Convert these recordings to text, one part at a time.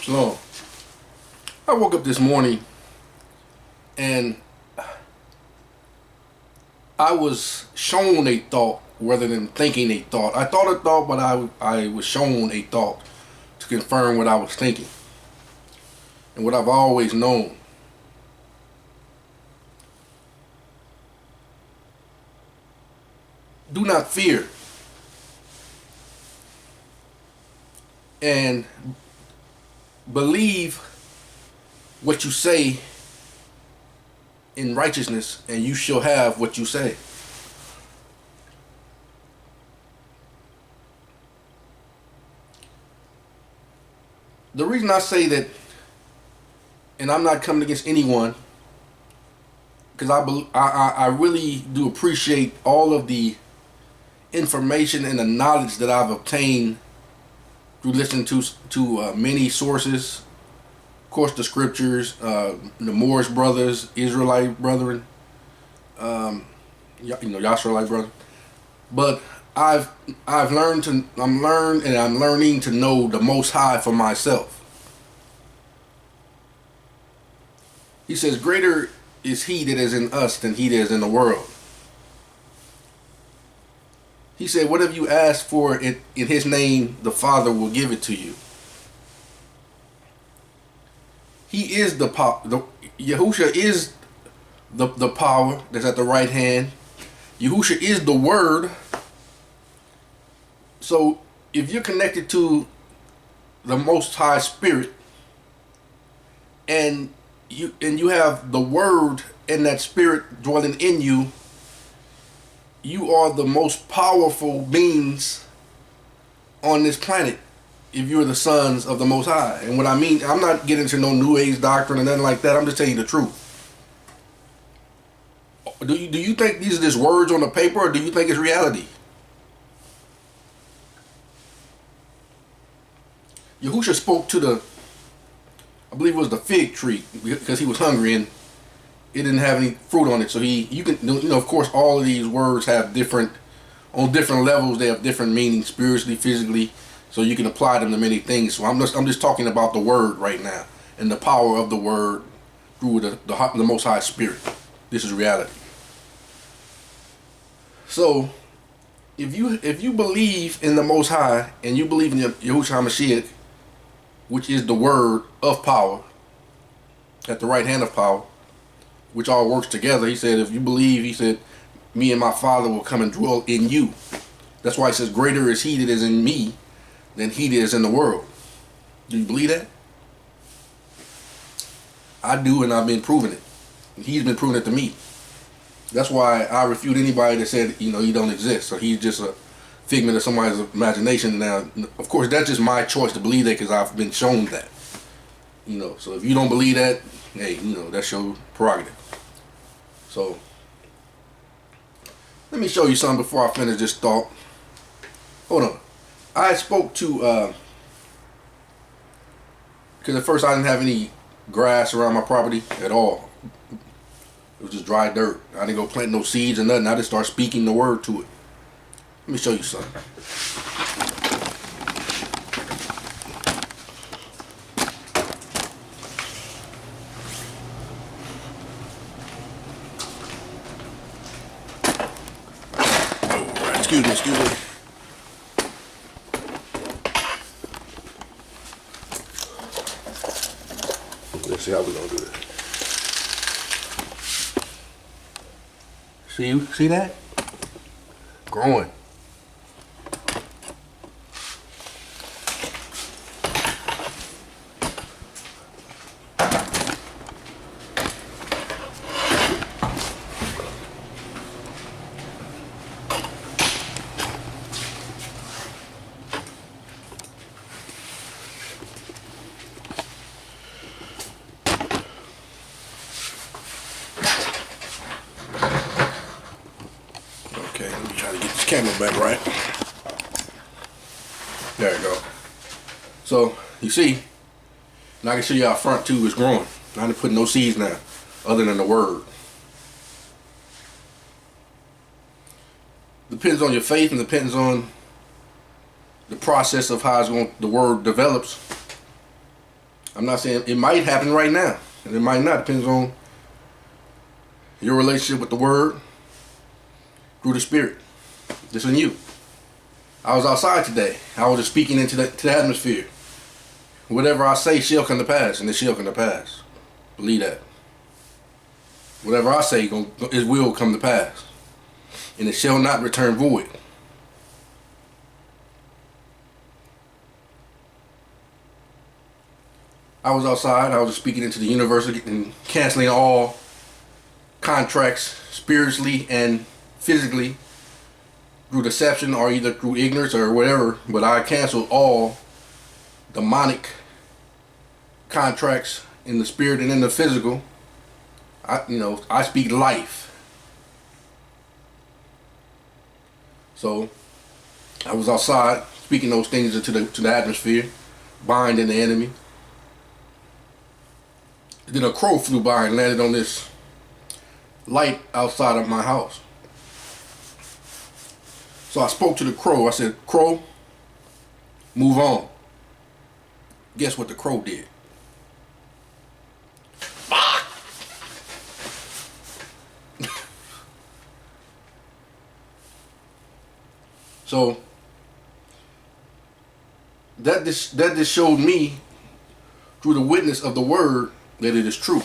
So I woke up this morning and I was shown a thought rather than thinking a thought. I thought a thought, but I was shown a thought to confirm what I was thinking and what I've always known. Do not fear and believe what you say in righteousness, and you shall have what you say. The reason I say that, and I'm not coming against anyone, because I really do appreciate all of the information and the knowledge that I've obtained through listening to many sources. Of course, the scriptures, the Moorish brothers, Israelite brethren, Yashraelite brother. But I'm learning to know the Most High for myself. He says, "Greater is He that is in us than he that is in the world." He said, "Whatever you ask for in His name, the Father will give it to you." He is the power. Yahusha is the power that's at the right hand. Yahusha is the Word. So if you're connected to the Most High Spirit, and you have the Word and that Spirit dwelling in you, you are the most powerful beings on this planet if you're the sons of the Most High. And what I mean, I'm not getting into no New Age doctrine or nothing like that. I'm just telling you the truth. Do you think these are just words on the paper, or do you think it's reality? Yahusha spoke to I believe it was the fig tree, because he was hungry and it didn't have any fruit on it. So of course, all of these words have on different levels. They have different meanings, spiritually, physically. So you can apply them to many things. So I'm just talking about the Word right now and the power of the Word through the Most High Spirit. This is reality. So if you believe in the Most High and you believe in Yahushua HaMashiach, which is the Word of power, at the right hand of power, which all works together. He said, if you believe, he said, me and my Father will come and dwell in you. That's why he says, greater is He that is in me than he that is in the world. Do you believe that? I do, and I've been proving it. He's been proving it to me. That's why I refute anybody that said, he don't exist. So he's just a figment of somebody's imagination. Now, of course, that's just my choice to believe that, because I've been shown that. So if you don't believe that, hey, that's your prerogative. So let me show you something before I finish this thought. Hold on. I spoke to, because at first I didn't have any grass around my property at all. It was just dry dirt. I didn't go plant no seeds or nothing. I just started speaking the Word to it. Let me show you something. Oh, excuse me. Let's see how we're gonna do this. See that? Growing. Camera back right. There you go. So you see, now I can show you how front too is growing. I didn't put no seeds now, other than the Word. Depends on your faith and depends on the process of how the Word develops. I'm not saying it might happen right now, and it might not. Depends on your relationship with the Word through the Spirit. This is you. I was outside today. I was just speaking into the atmosphere. Whatever I say shall come to pass, and it shall come to pass. Believe that. Whatever I say, it will come to pass, and it shall not return void. I was outside. I was just speaking into the universe and canceling all contracts spiritually and physically through deception or either through ignorance or whatever. But I canceled all demonic contracts in the spirit and in the physical. I speak life. So I was outside speaking those things into the atmosphere, binding the enemy. Then a crow flew by and landed on this light outside of my house. So I spoke to the crow. I said, "Crow, move on." Guess what the crow did? So that just showed me through the witness of the word that it is true.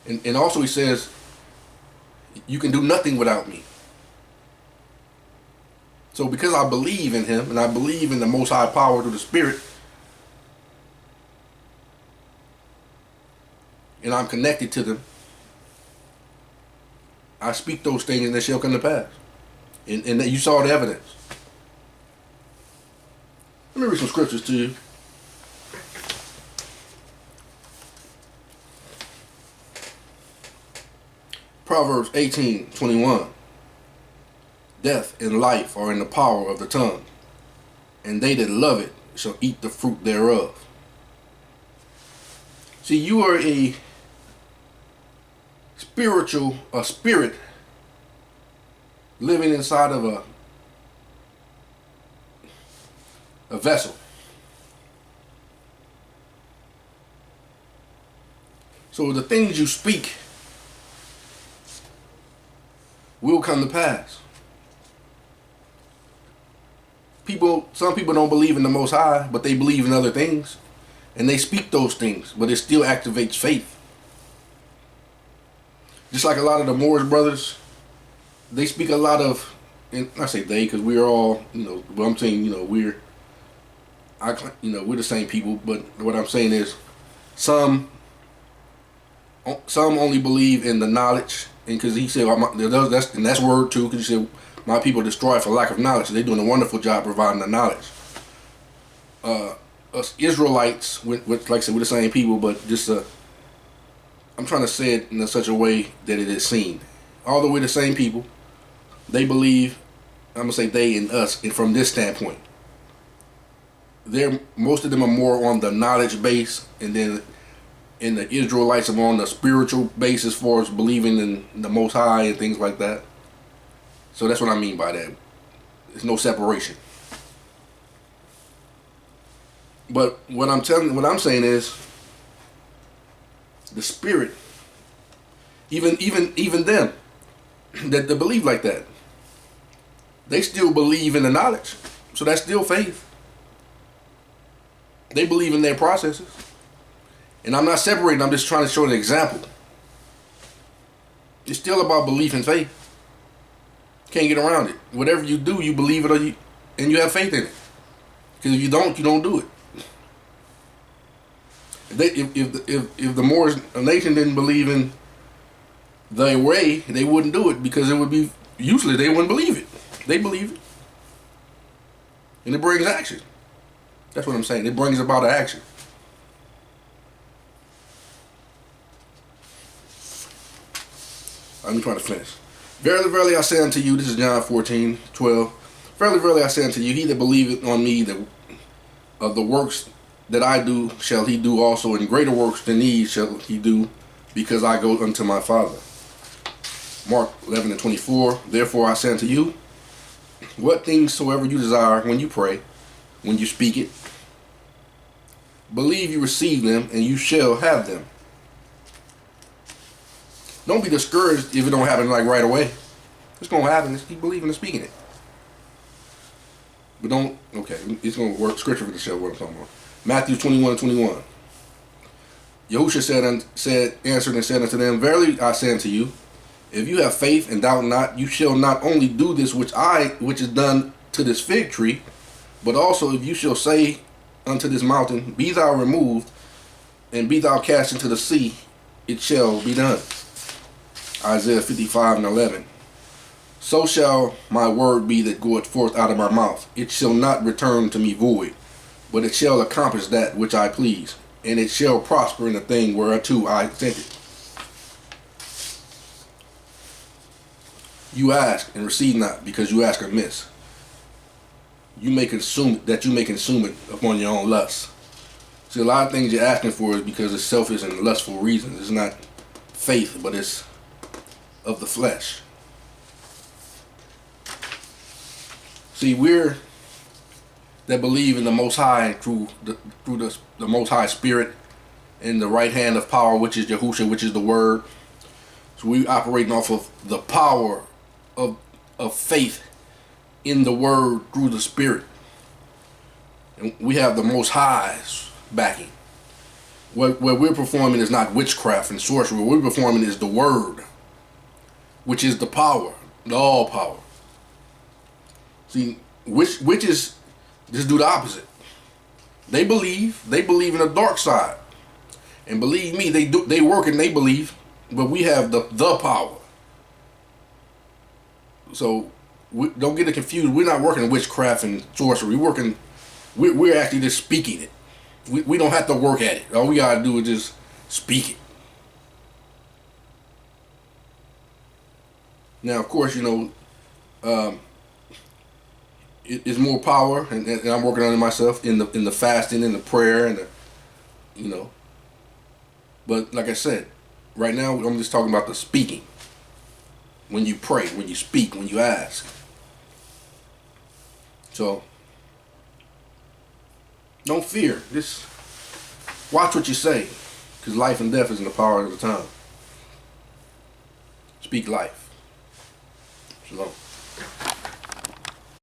And also he says, you can do nothing without me. So because I believe in him and I believe in the most high power through the Spirit, and I'm connected to them, I speak those things and they shall come to pass. And you saw the evidence. Let me read some scriptures to you. Proverbs 18:21. Death and life are in the power of the tongue, and they that love it shall eat the fruit thereof. See, you are a spirit living inside of a vessel. So the things you speak will come to pass. Some people don't believe in the Most High, but they believe in other things, and they speak those things, but it still activates faith. Just like a lot of the Moorish brothers, they speak a lot of, and I say they because we're all, but I'm saying, we're the same people, but what I'm saying is some only believe in the knowledge, and because he said, that's word too, because he said, my people destroy for lack of knowledge. They're doing a wonderful job providing the knowledge. Us Israelites, like I said, we're the same people, but just I'm trying to say it in such a way that it is seen. Although we're the same people, they believe, I'm gonna say they and us, and from this standpoint, most of them are more on the knowledge base, and then in the Israelites are on the spiritual base as far as believing in the Most High and things like that. So that's what I mean by that. There's no separation. But what I'm saying is, the Spirit, even them that believe like that, they still believe in the knowledge. So that's still faith. They believe in their processes. And I'm not separating, I'm just trying to show an example. It's still about belief and faith. Can't get around it. Whatever you do, you believe it and you have faith in it. Because if you don't do it. If the Moorish nation didn't believe in their way, they wouldn't do it because it would be useless. They wouldn't believe it. They believe it. And it brings action. That's what I'm saying. It brings about an action. I'm trying to finish. Verily, verily, I say unto you, this is John 14:12. Verily, verily, I say unto you, he that believeth on me, of the works that I do, shall he do also, and greater works than these shall he do, because I go unto my Father. Mark 11:24. Therefore I say unto you, what things soever you desire when you pray, when you speak it, Believe you receive them, and you shall have them. Don't be discouraged if it don't happen like right away. It's gonna happen. Just keep believing and speaking it. But don't. Okay, it's gonna work. Scripture for the show. What I'm talking about. Matthew 21:21. Yahushua answered and said unto them, Verily I say unto you, if you have faith and doubt not, you shall not only do this which is done to this fig tree, but also if you shall say unto this mountain, Be thou removed, and be thou cast into the sea, it shall be done. Isaiah 55:11. So shall my word be that goeth forth out of my mouth. It shall not return to me void, but it shall accomplish that which I please, and it shall prosper in the thing whereunto I sent it. You ask and receive not, because you ask amiss. You may consume it upon your own lust. See, a lot of things you're asking for is because it's selfish and lustful reasons. It's not faith, but it's of the flesh. See, we're that believe in the Most High through the Most High Spirit and the right hand of power, which is Yahushua, which is the Word. So we operating off of the power of faith in the Word through the Spirit. And we have the Most High's backing. What we're performing is not witchcraft and sorcery. What we're performing is the Word, which is the power, the all power. See, witches just do the opposite. They believe in the dark side, and believe me, they work and they believe, but we have the power. So don't get it confused. We're not working witchcraft and sorcery. We're actually just speaking it. We don't have to work at it. All we gotta do is just speak it. Now, of course, it's more power, and I'm working on it myself in the fasting, in the prayer, and But like I said, right now I'm just talking about the speaking. When you pray, when you speak, when you ask. So don't fear. Just watch what you say, because life and death is in the power of the tongue. Speak life. Shalom.